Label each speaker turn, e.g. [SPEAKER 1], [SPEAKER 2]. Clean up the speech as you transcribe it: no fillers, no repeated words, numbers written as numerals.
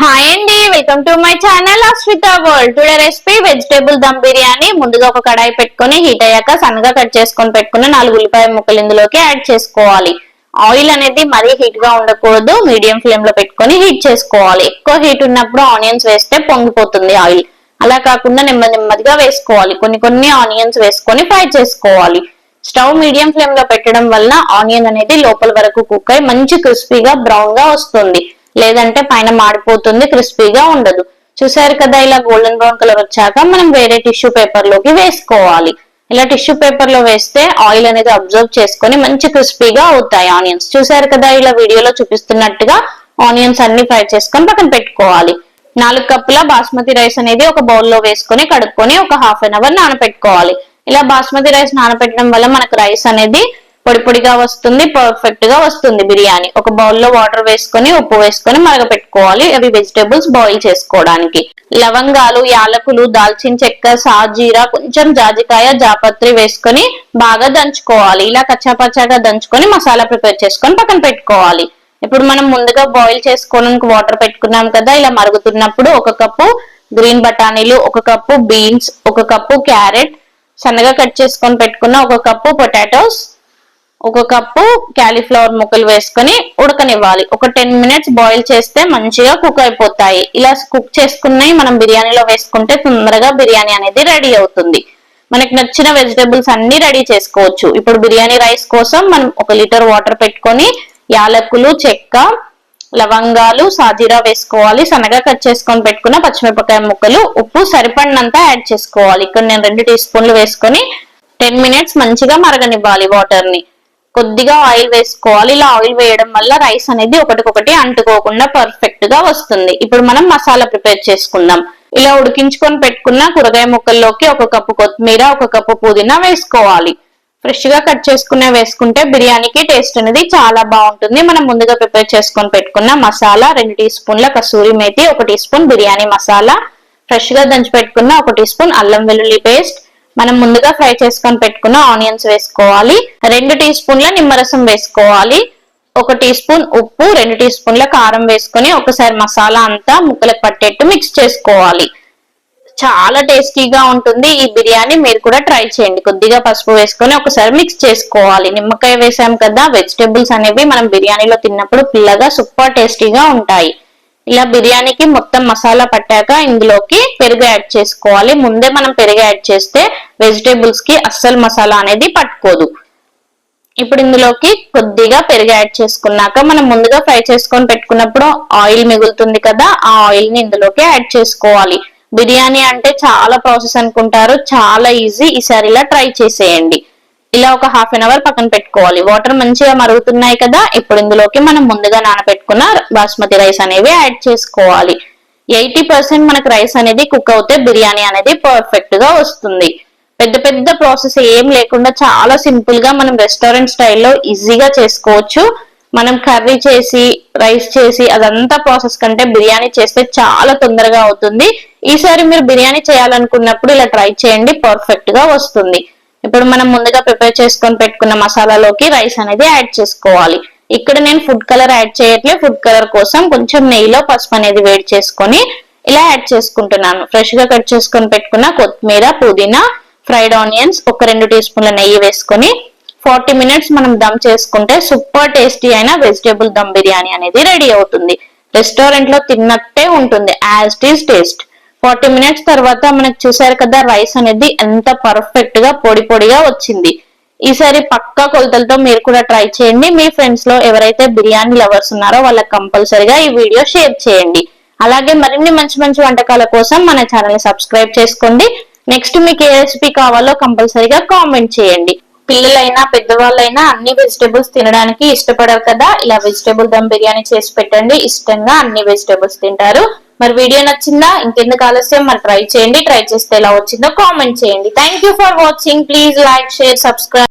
[SPEAKER 1] Hi అండి, welcome to my channel Ashwitha world. Today recipe vegetable dum biryani. ముందుగా ఒక కడాయి పెట్టుకొని హీట్ అయ్యాక సన్నగా కట్ చేసుకొని పెట్టుకున్న 4 ఉల్లిపాయ ముక్కలు ఇందులోకి యాడ్ చేసుకోవాలి. ఆయిల్ అనేది మరీ హీట్ గా ఉండకూడదు, మీడియం ఫ్లేమ్ లో పెట్టుకొని హీట్ చేసుకోవాలి. ఎక్కువ హీట్ ఉన్నప్పుడు ఆనియన్స్ వేస్తే పొంగిపోతుంది ఆయిల్. అలా కాకుండా నెమ్మదిగా వేసుకోవాలి. కొన్ని ఆనియన్స్ వేసుకొని ఫ్రై చేసుకోవాలి. స్టవ్ మీడియం ఫ్లేమ్ లో పెట్టడం వల్ల ఆనియన్ అనేది లోపల వరకు కుక్ అయి మంచి క్రిస్పీగా బ్రౌన్ గా వస్తుంది. లేదంటే పైన మాడిపోతుంది, క్రిస్పీగా ఉండదు. చూసారు కదా, ఇలా గోల్డెన్ బ్రౌన్ కలర్ వచ్చాక మనం వేరే టిష్యూ పేపర్ లోకి వేసుకోవాలి. ఇలా టిష్యూ పేపర్ లో వేస్తే ఆయిల్ అనేది అబ్జర్వ్ చేసుకొని మంచి క్రిస్పీగా అవుతాయి ఆనియన్స్. చూసారు కదా, ఇలా వీడియోలో చూపిస్తున్నట్టుగా ఆనియన్స్ అన్ని ఫ్రై చేసుకొని పక్కన పెట్టుకోవాలి. 4 కప్పుల బాస్మతి రైస్ అనేది ఒక బౌల్లో వేసుకొని కడుక్కొని ఒక హాఫ్ అన్ అవర్ నానపెట్టుకోవాలి. ఇలా బాస్మతి రైస్ నానపెట్టడం వల్ల మనకు రైస్ అనేది పొడిగా వస్తుంది, పర్ఫెక్ట్ గా వస్తుంది బిర్యానీ. ఒక బౌల్లో వాటర్ వేసుకొని ఉప్పు వేసుకొని మరగపెట్టుకోవాలి. అవి వెజిటేబుల్స్ బాయిల్ చేసుకోవడానికి. లవంగాలు, యాలకులు, దాల్చిన చెక్క, సాజీరా, కొంచెం జాజికాయ, జాపత్రి వేసుకొని బాగా దంచుకోవాలి. ఇలా కచ్చాపచ్చాగా దంచుకొని మసాలా ప్రిపేర్ చేసుకొని పక్కన పెట్టుకోవాలి. ఇప్పుడు మనం ముందుగా బాయిల్ చేసుకోవడానికి వాటర్ పెట్టుకున్నాం కదా, ఇలా మరుగుతున్నప్పుడు 1 కప్పు గ్రీన్ బఠానీలు, 1 కప్పు బీన్స్, 1 కప్పు క్యారెట్, సన్నగా కట్ చేసుకొని పెట్టుకున్న 1 కప్పు పొటాటోస్, 1 కప్పు క్యాలీఫ్లవర్ ముక్కలు వేసుకొని ఉడకనివ్వాలి. ఒక 10 మినిట్స్ బాయిల్ చేస్తే మంచిగా కుక్ అయిపోతాయి. ఇలా కుక్ చేసుకున్నవి మనం బిర్యానీలో వేసుకుంటే తొందరగా బిర్యానీ అనేది రెడీ అవుతుంది. మనకి నచ్చిన వెజిటేబుల్స్ అన్ని రెడీ చేసుకోవచ్చు. ఇప్పుడు బిర్యానీ రైస్ కోసం మనం 1 లీటర్ వాటర్ పెట్టుకొని యాలకులు, చెక్క, లవంగాలు, సాజీరా వేసుకోవాలి. సన్నగా కట్ చేసుకొని పెట్టుకున్న పచ్చిమిరపకాయ ముక్కలు, ఉప్పు సరిపడినంత యాడ్ చేసుకోవాలి. ఇక్కడ నేను 2 టీ స్పూన్లు వేసుకొని 10 మినిట్స్ మంచిగా మరగనివ్వాలి వాటర్ ని. కొద్దిగా ఆయిల్ వేసుకోవాలి. ఇలా ఆయిల్ వేయడం వల్ల రైస్ అనేది ఒకటికొకటి అంటుకోకుండా పర్ఫెక్ట్ గా వస్తుంది. ఇప్పుడు మనం మసాలా ప్రిపేర్ చేసుకుందాం. ఇలా ఉడికించుకొని పెట్టుకున్న కూరగాయ ముక్కల్లోకి 1 కప్పు కొత్తిమీర, 1 కప్పు పుదీనా వేసుకోవాలి. ఫ్రెష్ గా కట్ చేసుకునే వేసుకుంటే బిర్యానీకి టేస్ట్ అనేది చాలా బాగుంటుంది. మనం ముందుగా ప్రిపేర్ చేసుకొని పెట్టుకున్న మసాలా, 2 టీ స్పూన్ల kasuri methi, 1 teaspoon biryani masala, fresh గా దంచి పెట్టుకున్న 1 టీ స్పూన్ అల్లం వెల్లుల్లి పేస్ట్, మనం ముందుగా ఫ్రై చేసుకొని పెట్టుకున్న ఆనియన్స్ వేసుకోవాలి. 2 టీ స్పూన్ల నిమ్మరసం వేసుకోవాలి. 1 టీ స్పూన్ ఉప్పు, 2 టీ స్పూన్ల కారం వేసుకొని ఒకసారి మసాలా అంతా ముక్కలకు పట్టేట్టు మిక్స్ చేసుకోవాలి. చాలా టేస్టీగా ఉంటుంది ఈ బిర్యానీ, మీరు కూడా ట్రై చేయండి. కొద్దిగా పసుపు వేసుకొని ఒకసారి మిక్స్ చేసుకోవాలి. నిమ్మకాయ వేసాం కదా, వెజిటేబుల్స్ అనేవి మనం బిర్యానీలో తిన్నప్పుడు పిల్లగా సూపర్ టేస్టీగా ఉంటాయి. ఇలా బిర్యానీకి మొత్తం మసాలా పట్టాక ఇందులోకి పెరుగు యాడ్ చేసుకోవాలి. ముందే మనం పెరుగు యాడ్ చేస్తే వెజిటేబుల్స్ కి అస్సలు మసాలా అనేది పట్టుకోదు. ఇప్పుడు ఇందులోకి కొద్దిగా పెరుగు యాడ్ చేసుకున్నాక మనం ముందుగా ఫ్రై చేసుకొని పెట్టుకున్నప్పుడు ఆయిల్ మిగులుతుంది కదా, ఆ ఆయిల్ ని ఇందులోకి యాడ్ చేసుకోవాలి. బిర్యానీ అంటే చాలా ప్రాసెస్ అనుకుంటారు, చాలా ఈజీ. ఈసారి ఇలా ట్రై చేసేయండి. ఇలా ఒక హాఫ్ అన్ అవర్ పక్కన పెట్టుకోవాలి. వాటర్ మంచిగా మరుగుతున్నాయి కదా, ఇప్పుడు ఇందులోకి మనం ముందుగా నానబెట్టుకున్న బాస్మతి రైస్ అనేవి యాడ్ చేసుకోవాలి. 80% మనకు రైస్ అనేది కుక్ అవుతే బిర్యానీ అనేది పర్ఫెక్ట్ గా వస్తుంది. పెద్ద ప్రాసెస్ ఏం లేకుండా చాలా సింపుల్ గా మనం రెస్టారెంట్ స్టైల్లో ఈజీగా చేసుకోవచ్చు. మనం కర్రీ చేసి రైస్ చేసి అదంతా ప్రాసెస్ కంటే బిర్యానీ చేస్తే చాలా తొందరగా అవుతుంది. ఈసారి మీరు బిర్యానీ చేయాలనుకున్నప్పుడు ఇలా ట్రై చేయండి, పర్ఫెక్ట్ గా వస్తుంది. ఇప్పుడు మనం ముందుగా ప్రిపేర్ చేసుకొని పెట్టుకున్న మసాలాలోకి రైస్ అనేది యాడ్ చేసుకోవాలి. ఇక్కడ నేను ఫుడ్ కలర్ యాడ్ చేయట్లే, ఫుడ్ కలర్ కోసం కొంచెం నెయ్యిలో పసుపు అనేది వేడి చేసుకొని ఇలా యాడ్ చేసుకుంటున్నాను. ఫ్రెష్ గా కట్ చేసుకొని పెట్టుకున్న కొత్తిమీర, పుదీనా, ఫ్రైడ్ ఆనియన్స్, ఒక 2 టీ స్పూన్ల నెయ్యి వేసుకొని 40 మినిట్స్ మనం దమ్ చేసుకుంటే సూపర్ టేస్టీ అయిన వెజిటేబుల్ దమ్ బిర్యానీ అనేది రెడీ అవుతుంది. రెస్టారెంట్ లో తిన్నట్టే ఉంటుంది, as it is taste. 40 minutes తర్వాత మనకు చూసారు కదా, రైస్ అనేది ఎంత పర్ఫెక్ట్ గా పొడిగా వచ్చింది. ఈసారి పక్కా కొలతలతో మీరు కూడా ట్రై చేయండి. మీ ఫ్రెండ్స్ లో ఎవరైతే బిర్యానీ లవర్స్ ఉన్నారో వాళ్ళకి కంపల్సరిగా ఈ వీడియో షేర్ చేయండి. అలాగే మరిన్ని మంచి వంటకాల కోసం మన ఛానల్ ని సబ్స్క్రైబ్ చేసుకోండి. నెక్స్ట్ మీకు ఏ రెసిపీ కావాలో కంపల్సరిగా కామెంట్ చేయండి. పిల్లలైనా పెద్దవాళ్ళైనా అన్ని వెజిటేబుల్స్ తినడానికి ఇష్టపడరు కదా, ఇలా వెజిటేబుల్ దమ్ బిర్యానీ చేసి పెట్టండి, ఇష్టంగా అన్ని వెజిటేబుల్స్ తింటారు. మరి వీడియో నచ్చిందా? ఇంకెందుకు ఆలస్యం, మరి ట్రై చేయండి. ట్రై చేస్తే ఎలా వచ్చిందో కామెంట్ చేయండి. Thank you for watching. Please like, share, subscribe.